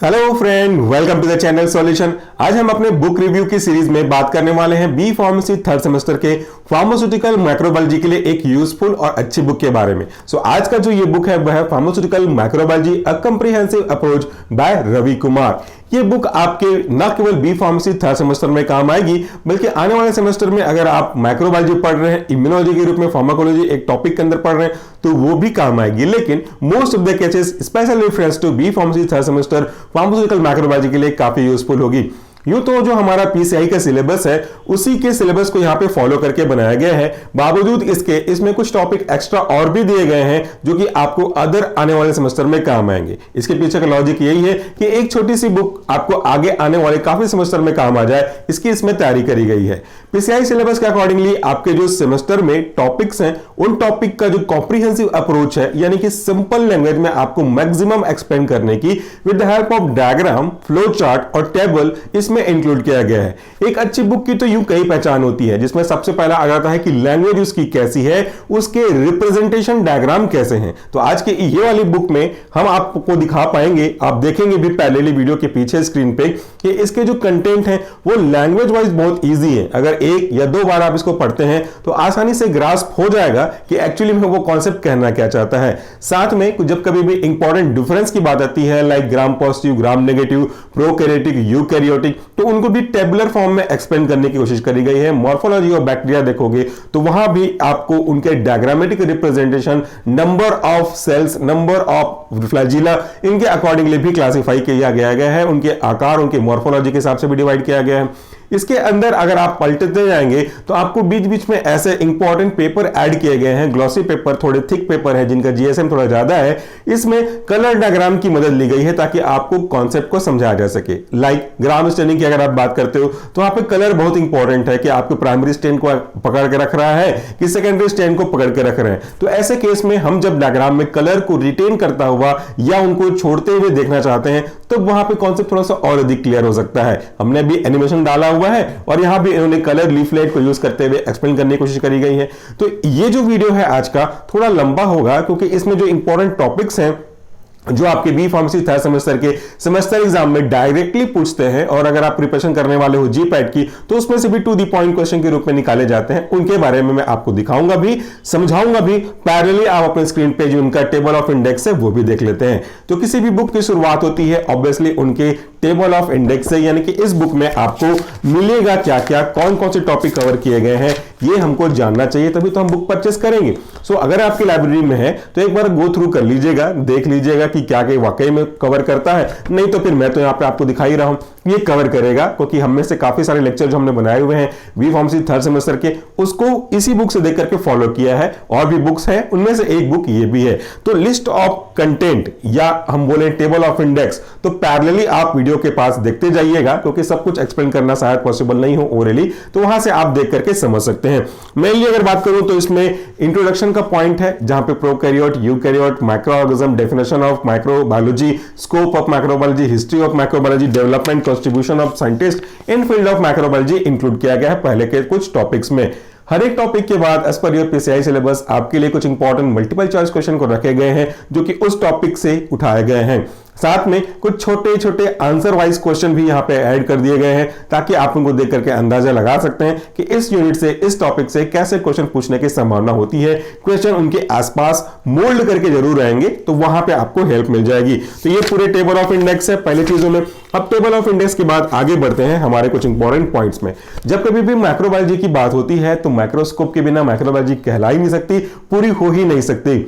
Hello friend, welcome to the channel solution. आज हम अपने बुक रिव्यू की सीरीज में बात करने वाले हैं बी फार्मेसी थर्ड सेमेस्टर के फार्मास्यूटिकल माइक्रोबायोलॉजी के लिए एक यूजफुल और अच्छी बुक के बारे में। आज का जो ये बुक है वह है pharmaceutical microbiology a comprehensive approach by Ravi Kumar. ये बुक आपके न केवल बी फार्मेसी थर्ड सेमेस्टर में काम आएगी बल्कि आने वाले सेमेस्टर में अगर आप माइक्रोबायोलॉजी पढ़ रहे हैं, इम्यूनोलॉजी के रूप में फार्माकोलॉजी एक टॉपिक के अंदर पढ़ रहे हैं तो वो भी काम आएगी। लेकिन most of the cases special reference to B pharmacy third semester pharmaceutical microbiology के लिए काफी यूजफुल होगी। यूं तो जो हमारा पीसीआई का सिलेबस है उसी के सिलेबस को यहां पे फॉलो करके बनाया गया है। बावजूद इसके इसमें कुछ टॉपिक एक्स्ट्रा और भी दिए गए हैं जो कि आपको अदर आने वाले सेमेस्टर में काम आएंगे। इसके पीछे का लॉजिक यही है कि एक छोटी सी बुक आपको आगे आने वाले काफी सेमेस्टर में काम आ जाए, इसकी इसमें तैयारी करी गई है। पीसीआई सिलेबस के अकॉर्डिंगली आपके जो सेमेस्टर में टॉपिक्स हैं उन टॉपिक का जो कॉम्प्रिहेंसिव अप्रोच है यानी कि सिंपल लैंग्वेज में आपको मैक्सिमम एक्सप्लेन करने की with the help of diagram, flow chart और टेबल इसमें इंक्लूड किया गया है। एक अच्छी बुक की तो यूं कई पहचान होती है जिसमें सबसे पहला आ जाता है कि लैंग्वेज उसकी कैसी है, उसके रिप्रेजेंटेशन डायग्राम कैसे हैं। तो आज के ये वाली बुक में हम आपको दिखा पाएंगे, आप देखेंगे भी पहले वीडियो के पीछे स्क्रीन पे कि इसके जो कंटेंट है वो लैंग्वेज वाइज बहुत ईजी है। अगर एक या दो बार आप इसको पढ़ते हैं तो आसानी से ग्रास्प हो जाएगा कि एक्चुअली में वो कॉन्सेप्ट कहना क्या चाहता है। साथ में जब कभी भी इंपॉर्टेंट डिफरेंस की बात आती है like gram positive, gram negative, prokaryotic, eukaryotic, तो उनको भी टेबुलर फॉर्म में एक्सप्लेन करने की कोशिश करी गई है। मॉर्फोलॉजी और बैक्टीरिया देखोगे तो वहां भी आपको उनके diagrammatic representation, number of cells, number of flagella, इनके अकॉर्डिंगली भी क्लासिफाई किया गया है। उनके आकार, उनके मॉर्फोलॉजी के हिसाब से भी डिवाइड किया गया है। इसके अंदर अगर आप पलटते जाएंगे तो आपको बीच बीच में ऐसे इंपॉर्टेंट पेपर ऐड किए गए हैं, ग्लॉसी पेपर, थोड़े थिक पेपर है जिनका जीएसएम थोड़ा ज्यादा है। इसमें कलर डायग्राम की मदद ली गई है ताकि आपको कॉन्सेप्ट को समझाया जा सके। लाइक ग्राम स्टेनिंग की अगर आप बात करते हो तो वहां पे कलर बहुत इंपॉर्टेंट है कि आपको प्राइमरी स्टेन को पकड़ के रख रहा है कि सेकेंडरी स्टेन को पकड़ के रख रहे हैं। तो ऐसे केस में हम जब डायग्राम में कलर को रिटेन करता हुआ या उनको छोड़ते हुए देखना चाहते हैं तो वहां पे कॉन्सेप्ट थोड़ा सा और अधिक क्लियर हो सकता है। हमने भी एनिमेशन डाला हुआ है और यहां भी इन्होंने कलर लीफलेट को यूज करते हुए एक्सप्लेन करने की कोशिश करी गई है। तो ये जो वीडियो है आज का थोड़ा लंबा होगा क्योंकि इसमें जो इंपॉर्टेंट टॉपिक्स हैं जो आपके बी फार्मेसी थर्ड सेमेस्टर के सेमेस्टर एग्जाम में डायरेक्टली पूछते हैं और अगर आप प्रिपरेशन करने वाले हो जीपैट की तो उसमें से भी टू द पॉइंट क्वेश्चन के रूप में निकाले जाते हैं, उनके बारे में मैं आपको दिखाऊंगा भी, समझाऊंगा भी। पैरेलली आप अपने स्क्रीन पे जो उनका टेबल ऑफ इंडेक्स है वो भी देख लेते हैं। तो किसी भी बुक की शुरुआत होती है ऑब्वियसली उनके टेबल ऑफ इंडेक्स से, यानी कि इस बुक में आपको मिलेगा क्या क्या, कौन कौन से टॉपिक कवर किए गए हैं, ये हमको जानना चाहिए, तभी तो हम बुक परचेस करेंगे। सो अगर आपकी लाइब्रेरी में है तो एक बार गो थ्रू कर लीजिएगा, देख लीजिएगा कि क्या क्या वाकई में कवर करता है। नहीं तो फिर मैं तो यहां पे आपको दिखा ही रहा हूं, ये कवर करेगा क्योंकि हम में से काफी सारे लेक्चर जो हमने बनाए हुए हैं बी फार्मेसी थर्ड सेमेस्टर के उसको इसी बुक से देख करके फॉलो किया है। और भी बुक्स हैं, उनमें से एक बुक ये भी है। तो लिस्ट ऑफ कंटेंट या हम बोले टेबल ऑफ इंडेक्स तो पैरेलली आप वीडियो के पास देखते जाइएगा क्योंकि सब कुछ एक्सप्लेन करना शायद पॉसिबल नहीं हो ओरली, तो वहां से आप देख करके समझ सकते हैं। मेनली अगर बात करूं तो इसमें इंट्रोडक्शन का पॉइंट है जहां पे prokaryote, eukaryote, microorganism, definition of microbiology, scope of microbiology, history of microbiology, development, contribution of scientist in field of microbiology include किया गया है पहले के कुछ टॉपिक्स में। हर एक टॉपिक के बाद as per your PCI syllabus आपके लिए कुछ इंपॉर्टेंट मल्टीपल चॉइस क्वेश्चन को रखे गए हैं जो कि उस टॉपिक से उठाए गए हैं। साथ में कुछ छोटे छोटे आंसर वाइज क्वेश्चन भी यहां पे ऐड कर दिए गए हैं ताकि आप उनको देख करके अंदाजा लगा सकते हैं कि इस यूनिट से, इस टॉपिक से कैसे क्वेश्चन पूछने की संभावना होती है। क्वेश्चन उनके आसपास मोल्ड करके जरूर रहेंगे तो वहां पे आपको हेल्प मिल जाएगी। तो ये पूरे टेबल ऑफ इंडेक्स है पहली चीजों में। अब टेबल ऑफ इंडेक्स के बाद आगे बढ़ते हैं हमारे कुछ इंपॉर्टेंट पॉइंट्स में। जब कभी भी माइक्रोबायोलॉजी की बात होती है तो माइक्रोस्कोप के बिना माइक्रोबायोलॉजी कहला ही नहीं सकती, पूरी हो ही नहीं सकती।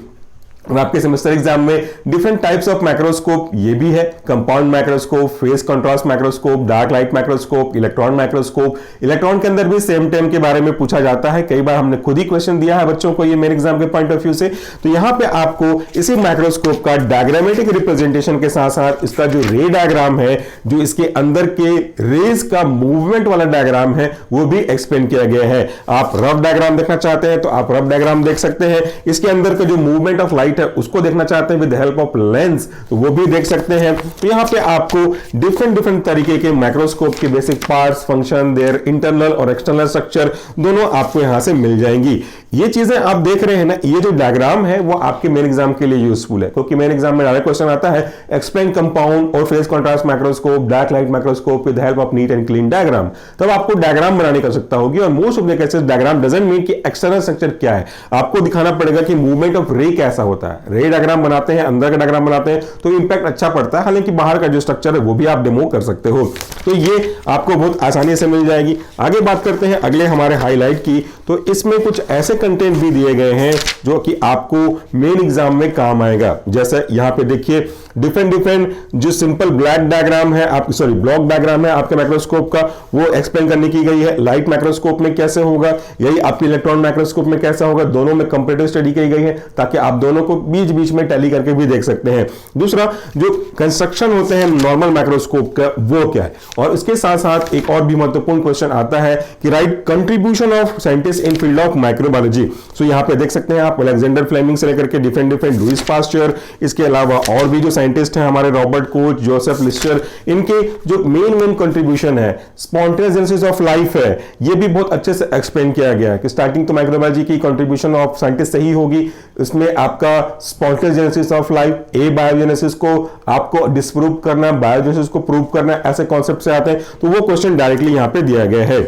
और आपके सेमेस्टर एग्जाम में डिफरेंट टाइप्स ऑफ माइक्रोस्कोप ये भी है, compound microscope, face contrast microscope, dark light microscope, electron microscope. Electron के अंदर भी सेम टाइम के बारे में पूछा जाता है, कई बार हमने खुद ही क्वेश्चन दिया है बच्चों को ये मेरे एग्जाम के पॉइंट ऑफ व्यू से। तो यहां पे आपको इसी माइक्रोस्कोप का डायग्रामेटिक रिप्रेजेंटेशन के साथ साथ इसका जो रे डायग्राम है, जो इसके अंदर के रेज का मूवमेंट वाला डायग्राम है वो भी एक्सप्लेन किया गया है। आप रफ डायग्राम देखना चाहते हैं तो आप रफ डायग्राम देख सकते हैं। इसके अंदर का जो मूवमेंट ऑफ लाइट है उसको देखना चाहते हैं विद हेल्प ऑफ लेंस तो वो भी देख सकते हैं। तो यहां पे आपको डिफरेंट तरीके के माइक्रोस्कोप के basic parts, function, their internal और एक्सटर्नल स्ट्रक्चर दोनों आपको यहां से मिल जाएंगी। ये चीजें आप देख रहे हैं ना, ये जो डायग्राम है वो आपके मेन एग्जाम के लिए यूजफुल है, क्योंकि मेन एग्जाम में डायरेक्ट क्वेश्चन आता है एक्सप्लेन कंपाउंड और phase contrast microscope, dark light microscope with help of neat and clean diagram. तब आपको डायग्राम बनाने की आवश्यकता होगी, और most of the cases diagram doesn't mean कि एक्सटर्नल स्ट्रक्चर क्या है, आपको दिखाना पड़ेगा कि मूवमेंट ऑफ रे कैसा होता है। रे डायग्राम बनाते हैं, अंदर का डायग्राम बनाते हैं तो इंपैक्ट अच्छा पड़ता है, हालांकि बाहर का जो स्ट्रक्चर है वो भी आप डेमो कर सकते हो, तो ये आपको बहुत आसानी से मिल जाएगी। आगे बात करते हैं अगले हमारे हाईलाइट की, तो इसमें कुछ ऐसे कंटेंट भी दिए गए हैं जो कि आपको मेन एग्जाम में काम आएगा। जैसे यहां पे देखिए डिफरेंट जो सिंपल ब्लैक डायग्राम है, आप सॉरी ब्लॉक डायग्राम है आपके माइक्रोस्कोप का, वो एक्सप्लेन करने की गई है। लाइट माइक्रोस्कोप में कैसे होगा, यही आपके इलेक्ट्रॉन माइक्रोस्कोप में कैसा होगा, दोनों में कंपैरेटिव स्टडी की गई है, ताकि आप दोनों को बीच बीच में टैली करके भी देख सकते हैं। दूसरा, जो कंस्ट्रक्शन होते हैं नॉर्मल माइक्रोस्कोप का वो क्या है, और इसके साथ साथ एक और भी महत्वपूर्ण क्वेश्चन आता है कि right contribution of scientist in field of microbiology. So यहां पे देख सकते हैं आप अलेक्जेंडर फ्लेमिंग से लेकर के डिफरेंट लुईस पास्चर, इसके अलावा और भी जो साइंटिस्ट हैं हमारे रॉबर्ट कोच, जोसेफ लिस्टर, इनके जो मेन कंट्रीब्यूशन है, स्पॉन्टेनियस जेनेसिस ऑफ लाइफ है, ये भी बहुत अच्छे से एक्सप्लेन किया गया है कि स्टार्टिंग तो माइक्रोबायोलॉजी की कंट्रीब्यूशन ऑफ साइंटिस्ट सही होगी, इसमें आपका spontaneous genesis of life, A biogenesis को आपको डिस्प्रूव करना, बायोजेनेसिस को प्रूव करना, ऐसे कॉन्सेप्ट से आते हैं, तो वो क्वेश्चन डायरेक्टली यहां पे दिया गया है।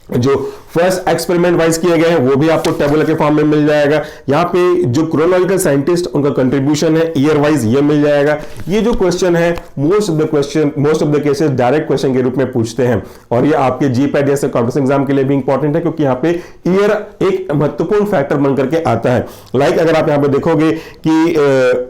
जो फर्स्ट एक्सपेरिमेंट वाइज किए गए हैं वो भी आपको टेबुलर के फॉर्म में मिल जाएगा। यहाँ पे जो क्रोनोलॉजिकल साइंटिस्ट उनका कंट्रीब्यूशन है ईयर वाइज ये मिल जाएगा। ये जो क्वेश्चन है most of the cases direct question के रूप में पूछते हैं, और ये आपके जीपैट जैसे कॉम्पिटिशन एग्जाम के लिए भी इंपॉर्टेंट है, क्योंकि यहाँ पे ईयर एक महत्वपूर्ण फैक्टर बन करके आता है। लाइक अगर आप यहाँ पे देखोगे कि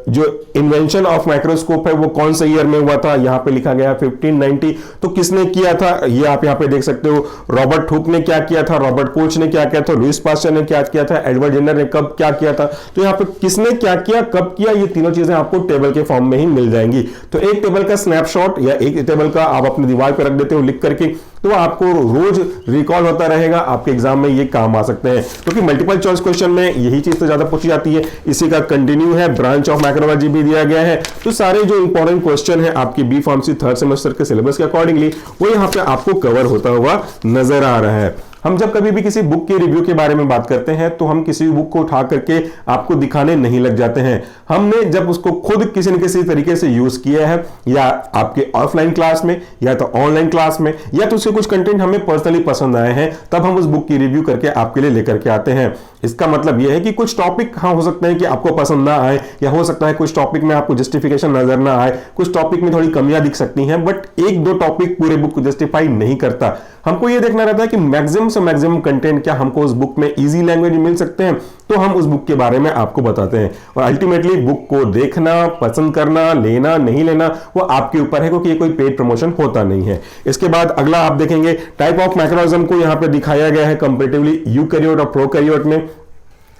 जो इन्वेंशन ऑफ माइक्रोस्कोप है वो कौन से ईयर में हुआ था, यहाँ पे लिखा गया 1590, तो किसने किया था ये आप यहाँ पे देख सकते हो। रॉबर्ट हुक ने क्या किया था, रॉबर्ट कोच ने क्या किया था, लुईस पास्चर ने क्या किया था, एडवर्ड जेनर ने कब क्या किया था, तो यहाँ पे किसने क्या किया, कब किया, ये तीनों चीजें आपको टेबल के फॉर्म में ही मिल जाएंगी। तो एक टेबल का स्नैपशॉट या एक टेबल का आप अपनी दीवार पर रख देते हो लिख करके, तो आपको रोज रिकॉल होता रहेगा, आपके एग्जाम में ये काम आ सकते हैं, क्योंकि मल्टीपल चॉइस क्वेश्चन में यही चीज तो ज्यादा पूछी जाती है। इसी का कंटिन्यू है, ब्रांच ऑफ माइक्रोबायोलॉजी भी दिया गया है, तो सारे जो इंपॉर्टेंट क्वेश्चन है आपकी बी फार्मेसी थर्ड सेमेस्टर के सिलेबस के अकॉर्डिंगली वो यहाँ पे आपको कवर होता हुआ नजर आ रहा है। हम जब कभी भी किसी बुक के रिव्यू के बारे में बात करते हैं तो हम किसी बुक को उठा करके आपको दिखाने नहीं लग जाते हैं, हमने जब उसको खुद किसी न किसी तरीके से यूज किया है, या आपके ऑफलाइन क्लास में या तो ऑनलाइन क्लास में, या तो उसके कुछ कंटेंट हमें पर्सनली पसंद आए हैं, तब हम उस बुक की रिव्यू करके आपके लिए लेकर के आते हैं। इसका मतलब यह है कि कुछ टॉपिक हाँ हो सकते हैं कि आपको पसंद ना आए, या हो सकता है कुछ टॉपिक में आपको जस्टिफिकेशन नजर ना आए, कुछ टॉपिक में थोड़ी कमियां दिख सकती हैं, बट एक दो टॉपिक पूरे बुक को जस्टिफाई नहीं करता। हमको यह देखना रहता है कि मैक्सिमम से मैक्सिमम कंटेंट क्या हमको उस बुक में इजी लैंग्वेज में मिल सकते हैं, तो हम उस बुक के बारे में आपको बताते हैं। और अल्टीमेटली बुक को देखना, पसंद करना, लेना नहीं लेना वो आपके ऊपर है, क्योंकि ये कोई पेड प्रमोशन होता नहीं है। इसके बाद अगला आप देखेंगे टाइप ऑफ माइक्रोऑर्गेनिज्म को यहाँ पे दिखाया गया है कंपैरेटिवली यूकैरियोट और प्रोकैरियोट में।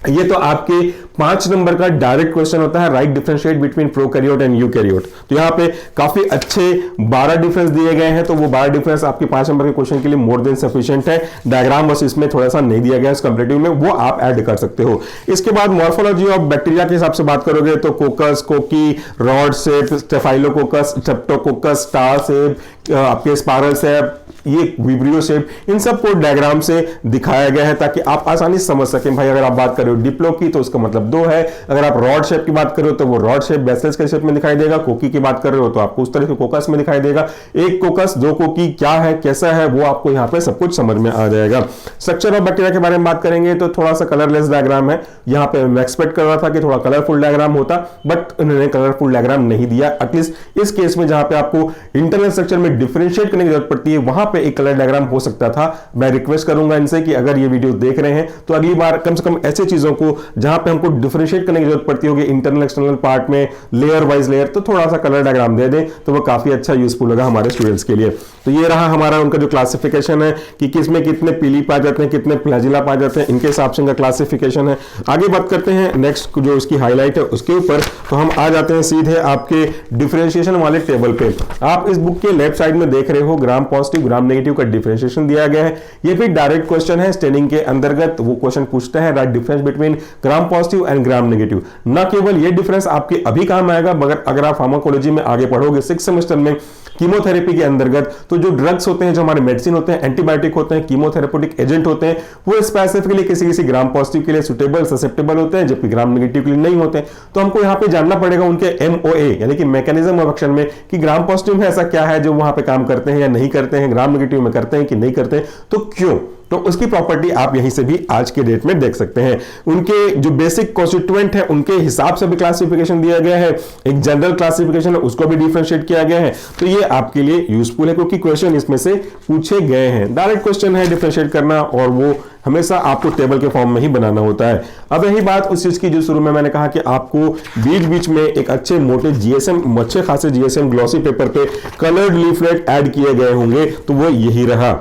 ये तो आपके 5 नंबर का डायरेक्ट क्वेश्चन होता है, right differentiate between prokaryote and eukaryote. तो यहाँ पे काफी अच्छे 12 डिफरेंस दिए गए हैं, तो वो 12 डिफरेंस आपके 5 नंबर के क्वेश्चन के लिए मोर देन सफिशिएंट है। डायग्राम बस इसमें थोड़ा सा नहीं दिया गया इस कंपैरेटिव में, वो आप ऐड कर सकते हो। इसके बाद मॉर्फोलॉजी ऑफ बैक्टीरिया के हिसाब से बात करोगे तो कोकस, कोकी, rod shape, staphylococcus, Streptococcus, star shape, आपके स्पाइरल शेप, ये विब्रियो शेप, इन सबको डायग्राम से दिखाया गया है ताकि आप आसानी से समझ सकें। भाई अगर आप बात कर रहे हो डिप्लो की तो उसका मतलब 2 है, अगर आप रॉड शेप की बात कर रहे हो तो वो रॉड शेप बेसल्स के शेप में दिखाई देगा, कोकी की बात कर रहे हो तो आपको उस तरह के कोकस में दिखाई देगा। एक कोकस, 2 कोकी, क्या है कैसा है वो आपको यहाँ पे सब कुछ समझ में आ जाएगा। स्ट्रक्चर ऑफ बैक्टीरिया के बारे में बात करेंगे तो थोड़ा सा कलरलेस डायग्राम है, यहाँ पे मैं एक्सपेक्ट कर रहा था कि थोड़ा कलरफुल डायग्राम होता, बट उन्होंने कलरफुल डायग्राम नहीं दिया। एटलीस्ट इस केस में जहां पे आपको इंटरनल स्ट्रक्चर में डिफरेंशिएट करने की जरूरत पड़ती है वहां पे एक कलर डायग्राम हो सकता था। मैं रिक्वेस्ट करूंगा इनसे कि अगर ये वीडियो देख रहे हैं तो अगली बार कम से कम ऐसे चीजों को जहां पे हमको डिफरेंशिएट करने की जरूरत पड़ती होगी इंटरनल एक्सटर्नल पार्ट में, लेयर वाइज लेयर, तो थोड़ा सा कलर डायग्राम दे दें तो वो काफी अच्छा यूजफुल होगा हमारे स्टूडेंट्स के लिए। तो ये रहा हमारा उनका जो क्लासिफिकेशन है कि किसमें कितने पीली पाए जाते हैं, कितने फ्लैजिला पाए जाते हैं, इनके हिसाब से इनका क्लासिफिकेशन है। आगे बात करते हैं नेक्स्ट जो इसकी हाईलाइट है उसके ऊपर, तो हम आ जाते हैं सीधे आपके डिफरेंशिएशन वाले टेबल पे। आप इस बुक के लेफ्ट साइड में देख रहे हो ग्राम पॉजिटिव ग्राम नेगेटिव का डिफरेंशिएशन दिया गया है। ये भी डायरेक्ट क्वेश्चन है, स्टेनिंग के अंतर्गत वो क्वेश्चन पूछता है right difference between gram positive and gram negative. न केवल ये डिफरेंस आपके अभी काम आएगा, मगर अगर आप फार्माकोलॉजी में आगे पढ़ोगे 6th सेमेस्टर में कीमोथेरेपी के अंतर्गत। तो जो ड्रग्स होते हैं, जो हमारे मेडिसिन होते हैं, एंटीबायोटिक होते हैं, कीमोथेरेपेटिक एजेंट होते हैं, वो स्पेसिफिकली किसी किसी ग्राम पॉजिटिव के लिए सुटेबल ससेप्टेबल होते हैं, जबकि ग्राम नेगेटिव के लिए नहीं होते हैं। तो हमको यहाँ पे जानना पड़ेगा उनके MOA यानी कि मैकेनिज्म ऑफ एक्शन में कि ग्राम पॉजिटिव में ऐसा क्या है जो वहां पे काम करते हैं या नहीं करते हैं, ग्राम नेगेटिव में करते हैं कि नहीं करते हैं, तो क्यों। तो उसकी प्रॉपर्टी आप यहीं से भी आज के डेट में देख सकते हैं। उनके जो बेसिक कॉन्स्टिट्यूएंट है उनके हिसाब से भी क्लासिफिकेशन दिया गया है, एक जनरल क्लासिफिकेशन है उसको भी डिफरेंशिएट किया गया है। तो ये आपके लिए यूजफुल है क्योंकि क्वेश्चन इसमें से पूछे गए हैं। डायरेक्ट क्वेश्चन है डिफरेंशिएट करना, और वो हमेशा आपको टेबल के फॉर्म में ही बनाना होता है। अब यही बात उस चीज की जो शुरू में मैंने कहा कि आपको बीच बीच में एक अच्छे मोटे GSM, अच्छे खासे GSM ग्लॉसी पेपर पे कलर्ड लीफलेट ऐड किए गए होंगे, तो वो यही रहा।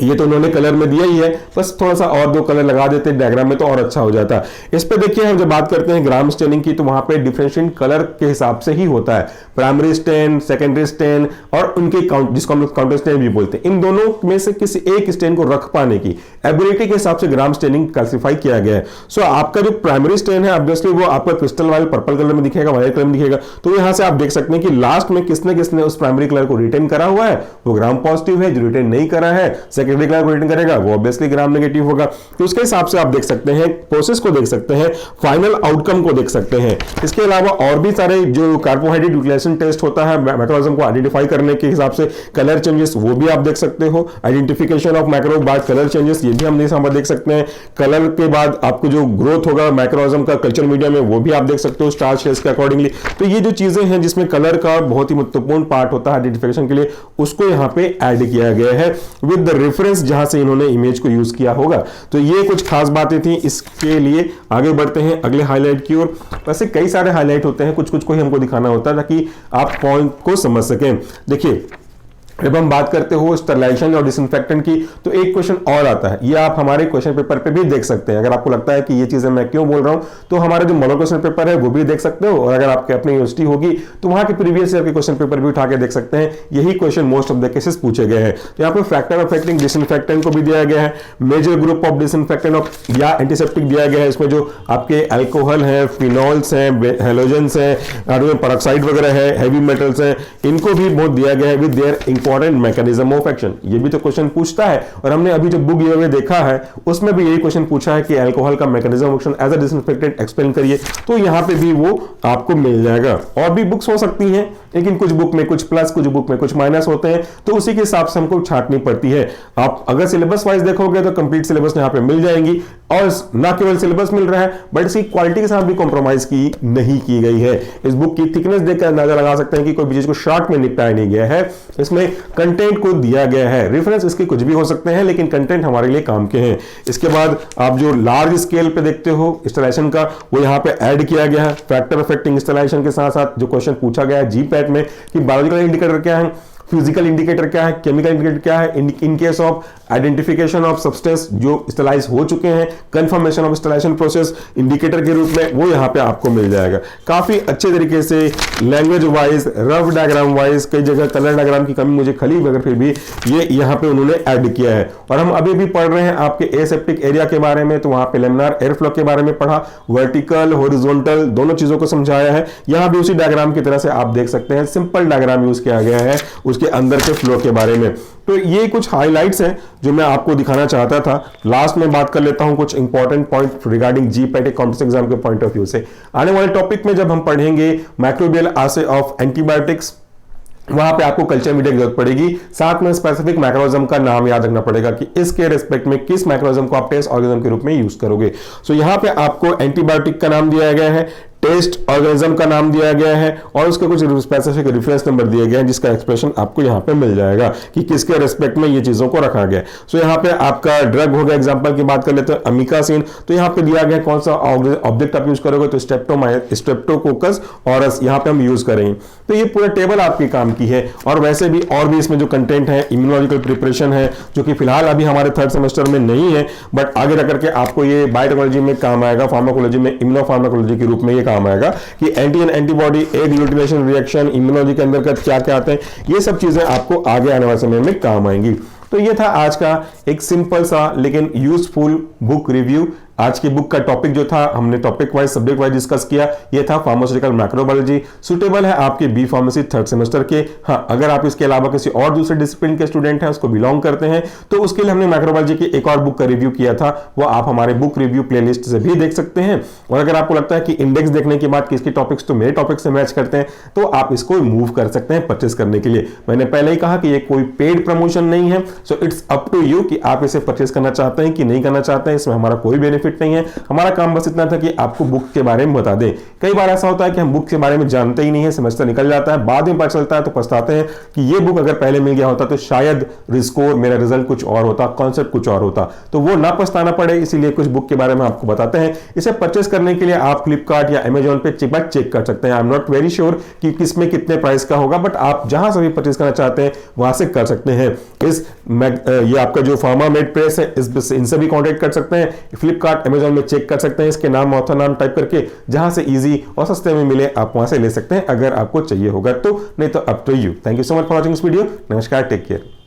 ये तो उन्होंने कलर में दिया ही है, बस थोड़ा सा और 2 कलर लगा देते डायग्राम में तो और अच्छा हो जाता। इस पे देखिए, हम जब बात करते हैं ग्राम स्टेनिंग की तो वहां पे डिफरेंशिएट कलर के हिसाब से ही होता है। प्राइमरी स्टेन, सेकेंडरी स्टेन और उनके जिसको हम लोग काउंटर स्टेन भी बोलते हैं, इन दोनों में से किसी एक स्टेन को रख पाने की एबिलिटी के हिसाब से ग्राम स्टेनिंग क्लासिफाई किया गया है। सो आपका जो प्राइमरी स्टेन है ऑब्वियसली वो आपका क्रिस्टल वाइल पर्पल कलर में दिखेगा, व्हाइट कलर में दिखेगा। तो यहां से आप देख सकते हैं कि लास्ट में किसने किसने उस प्राइमरी कलर को रिटेन करा हुआ है, वो ग्राम पॉजिटिव है। जो रिटेन नहीं करा है, सेकेंडरी कलर को रिटेन करेगा, वो ऑब्वियसली ग्राम नेगेटिव होगा। तो उसके हिसाब से आप देख सकते हैं, प्रोसेस को देख सकते हैं, फाइनल आउटकम को देख सकते हैं। इसके अलावा और भी सारे जो कार्बोहाइड्रेट यूटिलाइजेशन टेस्ट होता है मेटाबॉलिज्म को आइडेंटिफाई करने के हिसाब से, कलर चेंजेस वो भी आप देख सकते हो। आइडेंटिफिकेशन ऑफ मैक्रो बाद कलर चेंजेस, ये भी हम यहां पर देख सकते हैं। कलर के बाद आपको जो ग्रोथ होगा मैक्रोऑर्गेनिज्म का कल्चर मीडिया में, वो भी आप देख सकते हो स्टार्च टेस्ट के अकॉर्डिंगली। तो ये जो चीजें हैं जिसमें कलर का बहुत ही महत्वपूर्ण पार्ट होता है आइडेंटिफिकेशन के लिए, उसको यहां पे ऐड किया गया है विद द रेफरेंस जहां से इन्होंने इमेज को यूज किया होगा। तो ये कुछ खास बातें थी इसके लिए। आगे बढ़ते हैं अगले हाईलाइट की ओर। वैसे कई सारे हाईलाइट होते हैं, कुछ कुछ को ही हमको दिखाना होता है ताकि आप पॉइंट को समझ सकें। देखिए, जब हम बात करते हो स्टरलाइजेशन और डिसइंफेक्टेंट की, तो एक क्वेश्चन और आता है, ये आप हमारे क्वेश्चन पेपर पे भी देख सकते हैं। अगर आपको लगता है कि ये चीजें मैं क्यों बोल रहा हूं, तो हमारा जो मॉडल क्वेश्चन पेपर है वो भी देख सकते हो, और अगर आपके अपनी यूनिवर्सिटी होगी तो वहां के प्रीवियस ईयर के क्वेश्चन पेपर भी उठा के देख सकते हैं। यही question most of the cases पूछे गए हैं। तो यहाँ पे फैक्टर अफेक्टिंग डिसइंफेक्टेंट को भी दिया गया है, major group of disinfectant of या एंटीसेप्टिक दिया गया है। इसमें जो आपके अल्कोहल है, फिनॉल्स हैं, हेलोजेंस हैं, हाइड्रोजन पेरोक्साइड वगैरह है, हैवी मेटल्स हैं, इनको भी बहुत दिया गया है with their important mechanism of action. ये भी तो क्वेश्चन पूछता है, और हमने अभी जो बुक ये में देखा है उसमें भी यही क्वेश्चन पूछा है कि अल्कोहल का mechanism of action as a disinfectant explain करिए। तो यहां पे भी वो आपको मिल जाएगा। और भी बुक्स हो सकती हैं, लेकिन कुछ बुक में कुछ प्लस, कुछ बुक में कुछ माइनस होते हैं, तो उसी के हिसाब से हमको छांटनी पड़ती है। आप अगर सिलेबस वाइज देखोगे तो कंप्लीट सिलेबस यहां पे मिल जाएंगी, और ना केवल सिलेबस मिल रहा है बट इसकी क्वालिटी के साथ भी कॉम्प्रोमाइज की नहीं की गई है। इस बुक की थिकनेस देखकर अंदाजा लगा सकते हैं कि कोई भी चीज को शॉर्ट में निपटाया नहीं गया है। इसमें कंटेंट को दिया गया है, रेफरेंस इसके कुछ भी हो सकते हैं, लेकिन कंटेंट हमारे लिए काम के हैं। इसके बाद आप जो लार्ज स्केल पे देखते हो इंस्टॉलेशन का, वो यहाँ पे ऐड किया गया है। फैक्टर अफेक्टिंग इंस्टॉलेशन के साथ साथ जो क्वेश्चन पूछा गया है जीपैट में कि बायोलॉजिकल इंडिकेटर क्या है, फिजिकल इंडिकेटर क्या है, केमिकल इंडिकेटर क्या है, in case of identification of substance जो स्टेलाइज हो चुके हैं, confirmation of sterilisation process indicator के रूप में, वो यहाँ पे आपको मिल जाएगा काफी अच्छे तरीके से, language wise, rough diagram wise. कई जगह कलर डायग्राम की कमी मुझे खली, मगर फिर भी ये यहाँ पे उन्होंने ऐड किया है। और हम अभी भी पढ़ रहे हैं आपके एसेप्टिक एरिया के बारे में, तो वहां पे लेमिनार एयर फ्लो के बारे में पढ़ा, वर्टिकल हॉरिजॉन्टल दोनों चीजों को समझाया है। यहाँ भी उसी डायग्राम की तरह से आप देख सकते हैं, सिंपल डायग्राम यूज किया गया है उसके अंदर के फ्लो के बारे में। तो ये कुछ हाइलाइट्स हैं जो मैं आपको दिखाना चाहता था। लास्ट में बात कर लेता हूं कुछ important point regarding GPAT competitive exam के पॉइंट ऑफ व्यू से। आने वाले टॉपिक में जब हम पढ़ेंगे माइक्रोबियल आसे ऑफ एंटीबायोटिक्स, वहां पे आपको कल्चर मीडिया की जरूरत पड़ेगी, साथ में स्पेसिफिक मैक्रोऑर्गेनिज्म का नाम याद रखना पड़ेगा कि इसके रिस्पेक्ट में किस मैक्रोऑर्गेनिज्म को आप टेस्ट ऑर्गेनिज्म के रूप में यूज करोगे। सो यहां पे आपको एंटीबायोटिक का नाम दिया गया है, टेस्ट ऑर्गेनिज्म का नाम दिया गया है, और उसके कुछ स्पेसिफिक रेफरेंस नंबर दिए गए हैं जिसका एक्सप्रेशन आपको यहां पे मिल जाएगा कि किसके रेस्पेक्ट में ये चीजों को रखा गया। सो यहां पे आपका ड्रग हो गया, एग्जांपल की बात कर लेते हैं अमीकासिन, तो यहां पे दिया गया कौन सा ऑब्जेक्ट आप यूज करोगे, तो स्ट्रेप्टोकोकस ऑरस यहां पे हम यूज करेंगे। तो ये पूरा टेबल आपके काम की है। और वैसे भी और भी इसमें जो कंटेंट है, इम्यूनोलॉजिकल प्रिपरेशन है, जो कि फिलहाल अभी हमारे 3rd सेमेस्टर में नहीं है, बट आगे जाकर के आपको ये बायोटेक्नोलॉजी में काम आएगा, फार्माकोलॉजी में इम्यूनोफार्माकोलॉजी के रूप में ये काम आएगा कि antigen antibody, agglutination reaction, immunology के अंदर क्या क्या आते हैं, ये सब चीजें आपको आगे आने वाले समय में काम आएंगी। तो ये था आज का एक सिंपल सा लेकिन यूजफुल बुक रिव्यू। आज की बुक का टॉपिक जो था, हमने topic wise subject wise discuss किया, ये था फार्मास्यूटिकल माइक्रोबायोलॉजी। सुटेबल है आपके बी फार्मेसी थर्ड सेमेस्टर के। हाँ, अगर आप इसके अलावा किसी और दूसरे डिसिप्लिन के स्टूडेंट हैं, उसको बिलोंग करते हैं, तो उसके लिए हमने माइक्रोबायोलॉजी की एक और बुक का रिव्यू किया था, वो आप हमारे बुक रिव्यू प्लेलिस्ट से भी देख सकते हैं। और अगर आपको लगता है कि इंडेक्स देखने के बाद किसके टॉपिक्स तो मेरे टॉपिक से मैच करते हैं, तो आप इसको मूव कर सकते हैं परचेस करने के लिए। मैंने पहले ही कहा कि ये कोई पेड प्रमोशन नहीं है, so it's up to you कि आप इसे परचेस करना चाहते हैं कि नहीं करना चाहते हैं। इसमें हमारा कोई बेनिफिट नहीं है। हमारा काम बस इतना था कि आपको बुक के बारे में बता दें। कई बार ऐसा होता है कि हम बुक के बारे में जानते ही नहीं है, सेमेस्टर निकल जाता है, बाद में पता चलता है तो पछताते हैं कि ये बुक अगर पहले मिल गया होता तो शायद स्कोर मेरा रिजल्ट कुछ और होता, कॉन्सेप्ट कुछ और होता। तो वो ना पछताना पड़े, इसीलिए कुछ बुक के बारे में आपको बताते हैं। इसे परचेस करने के लिए आप फ्लिपकार्ट या अमेजॉन पे चेक कर सकते हैं। I am not very sure कि किसमें कितने प्राइस का होगा, बट आप जहां से भी परचेस करना चाहते हैं वहां से कर सकते हैं। ये आपका जो फार्मामेड प्रेस है, इनसे भी कॉन्टेक्ट कर सकते हैं। फ्लिपकार्ट अमेजॉन में चेक कर सकते हैं, इसके नाम ऑथर नाम टाइप करके, जहां से इजी और सस्ते में मिले आप वहां से ले सकते हैं अगर आपको चाहिए होगा तो, नहीं तो up to you. Thank you so much for watching this video. नमस्कार, टेक केयर।